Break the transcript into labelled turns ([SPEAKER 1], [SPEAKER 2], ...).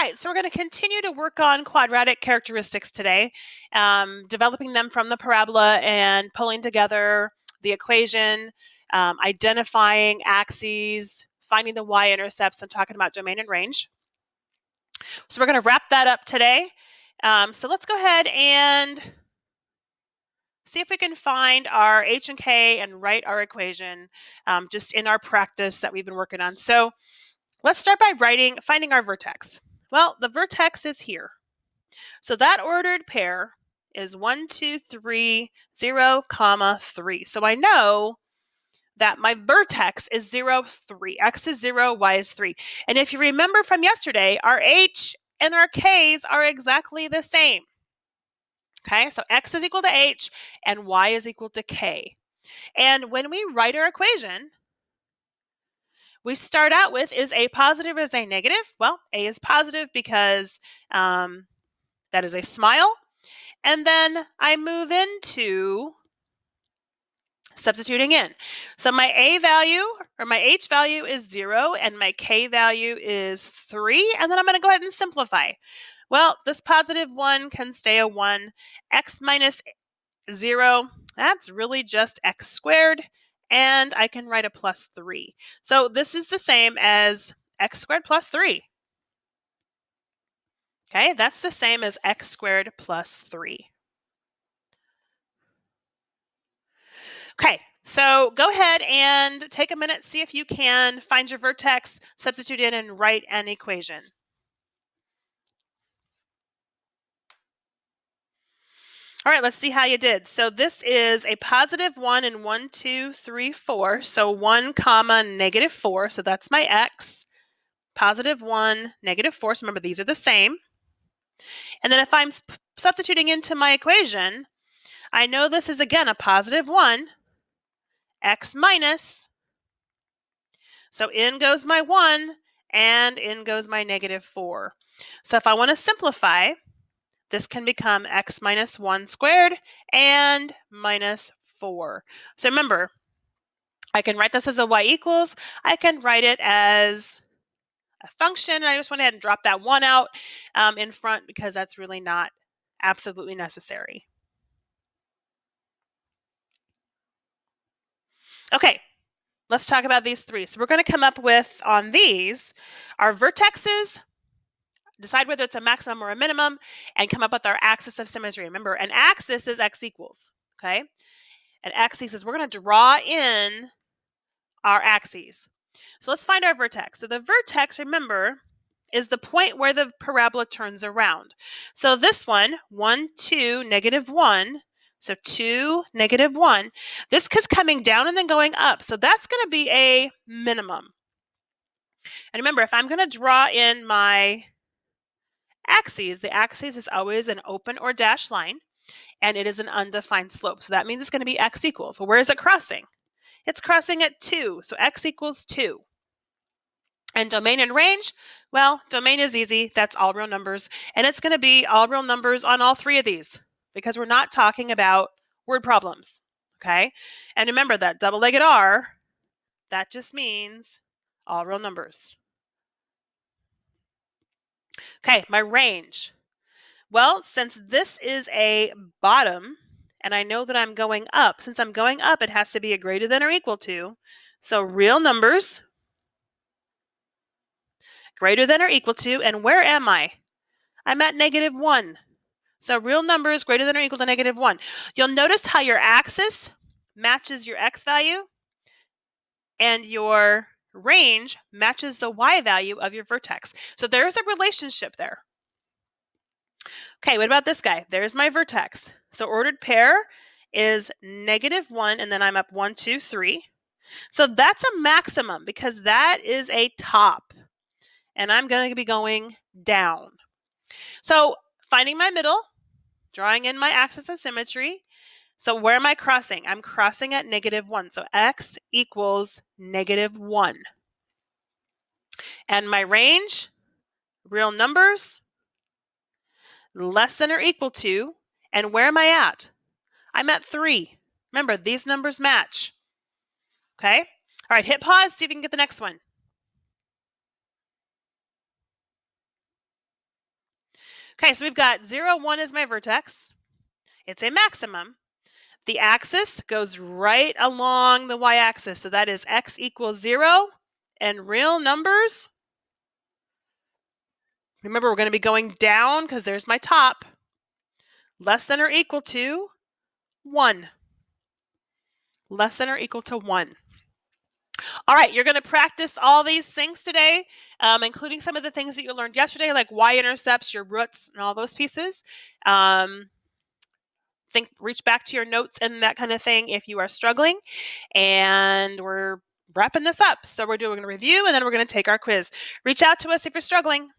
[SPEAKER 1] right, so we're going to continue to work on quadratic characteristics today, developing them from the parabola and pulling together the equation, identifying axes, finding the y-intercepts, and talking about domain and range. So we're going to wrap that up today. So let's go ahead and see if we can find our h and k and write our equation just in our practice that we've been working on. So let's start by finding our vertex. Well, the vertex is here. So that ordered pair is 1, 2, 3, 0, 3. So I know that my vertex is 0, 3. X is 0, y is 3. And if you remember from yesterday, our h and our k's are exactly the same. Okay, so x is equal to h and y is equal to k. And when we write our equation, we start out with, is a positive or is a negative? Well, a is positive because that is a smile. And then I move into substituting in. So my a value, or my h value, is 0, and my k value is 3. And then I'm going to go ahead and simplify. Well, this positive 1 can stay a 1. X minus 0, that's really just x squared. And I can write a plus 3. So this is the same as x squared plus 3. Okay, that's the same as x squared plus 3. Okay, so go ahead and take a minute, see if you can find your vertex, substitute in, and write an equation. All right, let's see how you did. So this is a positive 1 and 1, 2, 3, 4. So 1 comma negative 4. So that's my x. Positive 1, negative 4. So remember, these are the same. And then if I'm substituting into my equation, I know this is, again, a positive 1, x minus. So in goes my 1, and in goes my negative 4. So if I want to simplify, this can become x minus 1 squared and minus 4. So remember, I can write this as a y equals. I can write it as a function. And I just went ahead and dropped that 1 out in front because that's really not absolutely necessary. Okay, let's talk about these three. So we're going to come up with, on these, our vertexes, decide whether it's a maximum or a minimum, and come up with our axis of symmetry. Remember, an axis is x equals, okay? An axis is, we're going to draw in our axes. So let's find our vertex. So the vertex, remember, is the point where the parabola turns around. So this one, 1, 2, negative 1, so 2, negative 1. This is coming down and then going up. So that's going to be a minimum. And remember, if I'm going to draw in my axes, the axis is always an open or dashed line, and it is an undefined slope. So that means it's going to be x equals. Well, where is it crossing? It's crossing at 2, so x equals 2. And domain and range, well, domain is easy. That's all real numbers. And it's going to be all real numbers on all three of these because we're not talking about word problems, okay? And remember that double-legged R, that just means all real numbers. Okay, my range. Well, since this is a bottom, and I know that I'm going up, since I'm going up, it has to be a greater than or equal to. So real numbers, greater than or equal to, and where am I? I'm at negative 1. So real numbers greater than or equal to negative 1. You'll notice how your axis matches your x value, and your range matches the y value of your vertex. So there's a relationship there. Okay, what about this guy? There's my vertex. So ordered pair is negative 1, and then I'm up 1, 2, 3. So that's a maximum because that is a top, and I'm going to be going down. So finding my middle, drawing in my axis of symmetry. So where am I crossing? I'm crossing at negative 1. So x equals negative 1. And my range, real numbers, less than or equal to, and where am I at? I'm at 3. Remember, these numbers match. Okay? All right, hit pause, see if you can get the next one. Okay, so we've got 0, 1 is my vertex. It's a maximum. The axis goes right along the y-axis, so that is x equals 0, and real numbers, remember we're going to be going down because there's my top, less than or equal to 1. Less than or equal to 1. All right, you're going to practice all these things today, including some of the things that you learned yesterday, like y-intercepts, your roots, and all those pieces. Reach back to your notes and that kind of thing if you are struggling. And we're wrapping this up. So we're doing a review, and then we're going to take our quiz. Reach out to us if you're struggling.